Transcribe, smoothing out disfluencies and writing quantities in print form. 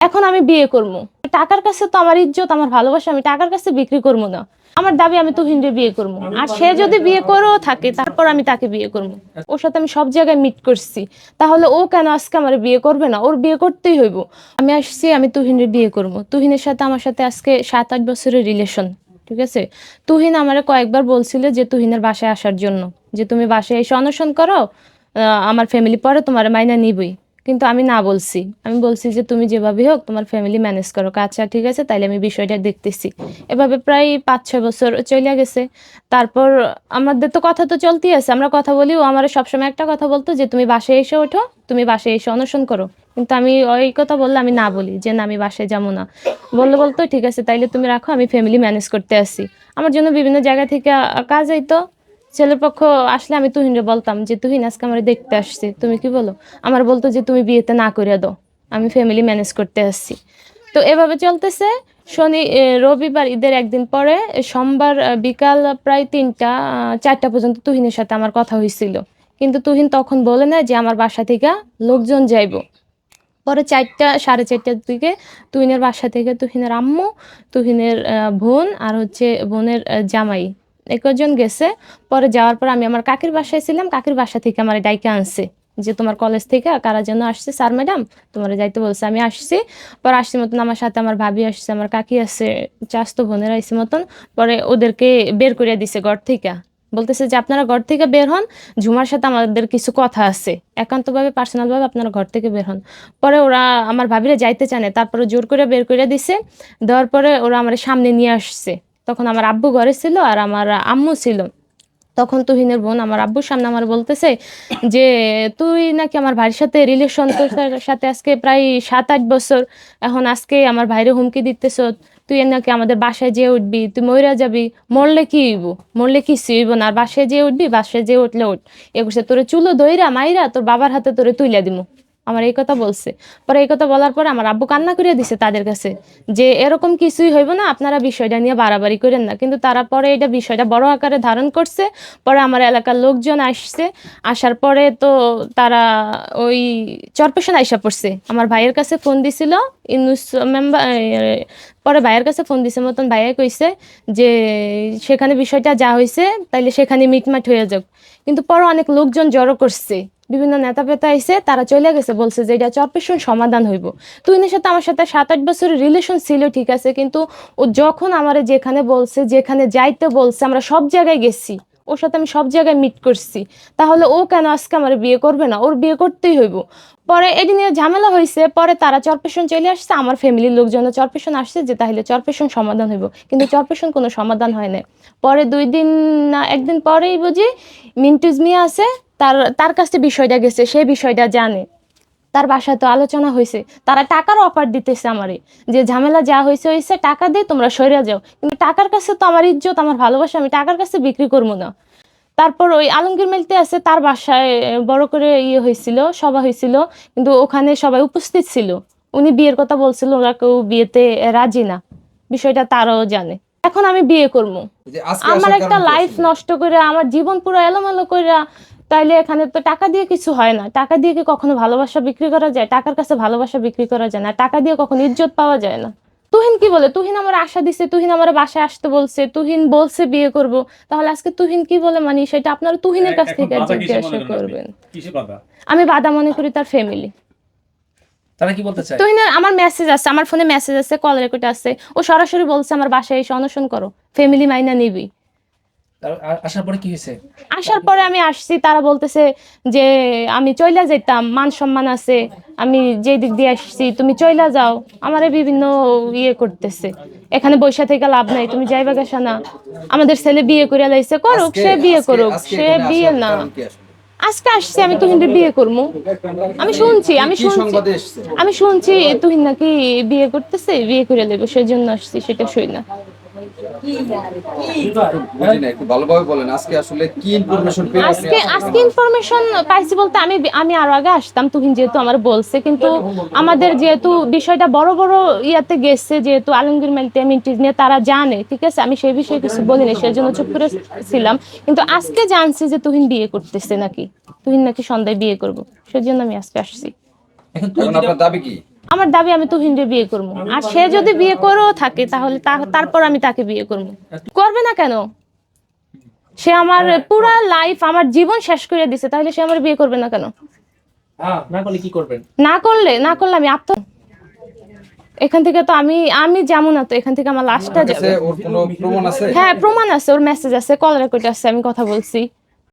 এখন আমি বিয়ে করবো, টাকার কাছে তো আমার ইজ্জত আমার ভালোবাসা আমি টাকার কাছে বিক্রি করবো না। আমার দাবি আমি তুহিনরে বিয়ে করবো, আর সে যদি বিয়ে করেও থাকে তারপর আমি তাকে বিয়ে করবো। ওর সাথে আমি সব জায়গায় মিট করছি, তাহলে ও কেন আজকে আমার বিয়ে করবে না? ওর বিয়ে করতেই হইব। আমি আসছি আমি তুহিনরে বিয়ে করবো। তুহিনের সাথে আমার সাথে আজকে 7-8 বছরের রিলেশন, ঠিক আছে? তুহিন আমারে কয়েকবার বলছিল যে তুহিনের বাসায় আসার জন্য, যে তুমি বাসায় এসে অনশন করো, আমার ফ্যামিলি পরে তোমার মাইনা নিবই। কিন্তু আমি না বলছি, আমি বলছি যে তুমি যেভাবে হোক তোমার ফ্যামিলি ম্যানেজ করো। আচ্ছা ঠিক আছে, তাইলে আমি বিষয়টা দেখতেছি। এভাবে প্রায় 5-6 বছর চলে গেছে। তারপর আমাদের তো কথা তো চলতেই আছে, আমরা কথা বলি। ও আমার সবসময় একটা কথা বলতো যে তুমি বাসায় এসে ওঠো, তুমি বাসায় এসে অনশন করো। কিন্তু আমি ওই কথা বললে আমি না বলি যে না আমি বাসায় যাবো না। বলতো ঠিক আছে তাইলে তুমি রাখো, আমি ফ্যামিলি ম্যানেজ করতে আসি। আমার জন্য বিভিন্ন জায়গা থেকে কাজ হইতো। ছেলের পক্ষ আসলে আমি তুহিনরে বলতাম যে তুহিন আজকে আমার দেখতে আসছে, তুমি কি বলো? আমার বলতো যে তুমি বিয়েতে না করে দাও, আমি ফ্যামিলি ম্যানেজ করতে আসছি। তো এভাবে চলতেছে। রবিবার ঈদের একদিন পরে সোমবার বিকাল প্রায় 3টা 4টা পর্যন্ত তুহিনের সাথে আমার কথা হয়েছিল। কিন্তু তুহিন তখন বলে না যে আমার বাসা থেকে লোকজন যাইবো। পরে 4টা 4:30টার দিকে তুহিনের বাসা থেকে তুহিনের আম্মু, তুহিনের বোন আর হচ্ছে বোনের জামাই একজন গেছে। পরে যাওয়ার পর আমি আমার কাকির বাসায় ছিলাম, কাকির বাসা থেকে আমার ডাইকে আনছে যে তোমার কলেজ থেকে কারা যেন আসছে, স্যার ম্যাডাম তোমার যাইতে বলছে। আমি আসছি। পরে আসছি মতন আমার সাথে আমার ভাবি আসছে, আমার কাকি আছে, চাচতো বোনেরা আইছে মতন। পরে ওদেরকে বের করে দিছে ঘর থেকে। বলতেছে যে আপনারা ঘর থেকে বের হন, ঝুমার সাথে আমাদের কিছু কথা আছে, একান্তভাবে পার্সোনাল ভাবে আপনারা ঘর থেকে বের হন। পরে ওরা আমার ভাবিরা যাইতে চায় না, তারপরে জোর করে বের করে দিছে। দেওয়ার পরে ওরা আমার সামনে নিয়ে আসছে। তখন আমার আব্বু ঘরে ছিল আর আমার আম্মু ছিল। তখন তুহিনের বোন আমার আব্বুর সামনে আমার বলতেছে যে তুই নাকি আমার ভাইয়ের সাথে রিলেশন, তোর সাথে আজকে প্রায় 7-8 বছর, এখন আজকে আমার ভাইরে হুমকি দিতেছ, তুই নাকি আমাদের বাসায় যেয়ে উঠবি, তুই মইরা যাবি, মরলে কি হইব? মরলে কি হইব না, আর বাসায় যেয়ে উঠবি, বাসায় যেয়ে উঠলে উঠ, একুশে তোরে চুলো দইরা মাইরা তোর বাবার হাতে তোরে তুইলা দিমু। আমার এই কথা বলছে। পরে এই কথা বলার পরে আমার আব্বু কান্না করে দিছে তাদের কাছে যে এরকম কিছুই হইব না, আপনারা বিষয়টা নিয়ে বাড়াবাড়ি করেন না। কিন্তু তারা পরে এটা বিষয়টা বড় আকারে ধারণ করছে। পরে আমার এলাকার লোকজন আসছে। আসার পরে তো তারা ওই চরপেশন আইসা পড়ছে, আমার ভাইয়ের কাছে ফোন দিছিল ইউনুস মেম্বার। পরে ভাইয়ের কাছে ফোন দিছে মতন ভাইয়া কইছে যে সেখানে বিষয়টা যা হয়েছে তাইলে সেখানে মিটমাট হয়ে যাক। কিন্তু পরে অনেক লোকজন জড়ো করছে, বিভিন্ন নেতা পেতা আইছে, তারা চলে গেছে, বলছে যে এটা চরপেশন সমাধান হইব। তুহিনের সাথে আমার সাথে 7-8 বছরের রিলেশন ছিল, ঠিক আছে, কিন্তু ও যখন আমারে যেখানে বলছে, যেখানে যাইতে বলছে, আমরা সব জায়গায় গেছি, ওর সাথে আমি সব জায়গায় মিট করছি, তাহলে ও কেন আজকে আমার বিয়ে করবে না? ওর বিয়ে করতেই হইব। পরে এটি নিয়ে ঝামেলা হয়েছে। পরে তারা চরপেশন চলে আসছে, আমার ফ্যামিলির লোকজন চরপেশন আসছে যে তাহলে চরপেশন সমাধান হইব, কিন্তু চরপেশন কোনো সমাধান হয় না। পরে 2 দিন না 1 দিন পরেই বুঝি মিন্টুজ মিয়া আছে, তার তার কাছে বিষয়টা গেছে, সে বিষয়টা জানে। তার বাসায় তো আলোচনা হয়েছে, তারা টাকার অফার দিতেছে আমারে যে ঝামেলা যা হয়েছে হয়েছে, টাকা দিয়ে তোমরা সইরা যাও। কিন্তু টাকার কাছে তো আমার ইজ্জত আমার ভালোবাসা আমি টাকার কাছে বিক্রি করবো না। তারপর ওই আলমগীর মেলতে আছে, তার বাসায় বড় করে হয়েছিল, সভা হয়েছিল, কিন্তু ওখানে সবাই উপস্থিত ছিল। উনি বিয়ের কথা বলছিল, ওরা কেউ বিয়েতে রাজি না, বিষয়টা তারাও জানে। এখন আমি বিয়ে করবো, যে আজকে আমার আসার একটা কারণ কি লাইফ আসলে? নষ্ট করে আমার জীবন পুরো এলোমেলো করে, তাইলে এখানে তো টাকা দিয়ে কিছু হয় না। টাকা দিয়ে কি কখনো ভালোবাসা বিক্রি করা যায়? টাকার কাছে ভালোবাসা বিক্রি করা যায় না, টাকা দিয়ে কখনো ইজ্জত পাওয়া যায় না। তুহিন কি বলে? তুহিন আমার আশা দিছে, তুহিন আমার বাসায় আসতে বলছে, তুহিন বলছে বিয়ে করব। তাহলে আজকে তুহিন কি বলে মানি সেটা আপনারা তুহিনের কাছ এখন থেকে বাধা কিসে মনে জিজ্ঞাসা করেন আপনি? করবেন। কিসে বাধা? আমি বাধা মনে করি তার ফ্যামিলি। তারা কি বলতে চায়? তুহিনের আমার মেসেজ আছে, আমার ফোনে মেসেজ আছে, কল রেকর্ড আছে, ও সরাসরি বলছে আমার বাসায় এসে অনশন করো, ফ্যামিলি মাইনা নিবি। আসার পরে কি হয়েছে? আসার পরে আমি আসছি, তারা বলতেছে যে আমি চইলা যাইতাম, মান সম্মান আছে, আমি যে দিক দিয়ে আসছি তুমি চইলা যাও। আমারে বিভিন্ন করতেছে, এখানে বৈশা থেকে লাভ নাই, তুমি যাইবা গেছা না, আমাদের ছেলে বিয়ে করে লাইছে, করুক, আজকে সে বিয়ে আজকে করুক, আজকে সে এখানে বিয়ে আসার না। কারণ কি আসলে? আজকে আসছি আমি তুহিনকে বিয়ে করবো। আমি শুনছি কি আমি কি শুনছি সংবাদে এসেছে? আমি শুনছি তুহিন নাকি বিয়ে করতেছে, বিয়ে করে নেবো, সেই জন্য আসছি, সেটা শুই না। একটু বুঝি না, একটু ভালোভাবে বলেন আজকে আসলে কি ইনফরমেশন পেয়ে আপনি আজকে আসছেন আজকে আমার? ইনফরমেশন পাইছি বলতে আমি আমি আরো আগে আসতাম, তুহিন যেহেতু আমার বলছে, কিন্তু আমাদের যেহেতু বিষয়টা বড় বড় ইয়াতে গেছে, যেহেতু আলমগীর মেলতে মিন্টিজ নিয়ে তারা জানে, ঠিক আছে, আমি সেই বিষয়ে কিছু বলিনি, সেজন্য চুপ করে ছিলাম। কিন্তু আজকে জানছি যে তুহিন বিয়ে করতেছে নাকি, তুহিন নাকি সন্ধ্যায় বিয়ে করবো, সেজন্য আমি আজকে আসছি। এখন তুই এখন আপনার দাবি কি? আমার দাবি আমি তুহিনরে বিয়ে করবো, আর সে যদি বিয়ে করেও থাকে তাহলে তারপর আমি তাকে বিয়ে করবো। করবে না কেন? সে আমার পুরা লাইফ, আমার জীবন শেষ করে দিছে, তাহলে সে আমার বিয়ে করবে না কেন? না করলে কি করবেন? না করলে আমি এখান থেকে তো আমি যেমন না, তো এখান থেকে আমার লাশটা যাবে। ওর কোনো প্রমাণ আছে? হ্যাঁ, প্রমাণ আছে, ওর মেসেজ আছে, কল রেকর্ড আছে, আমি কথা বলছি।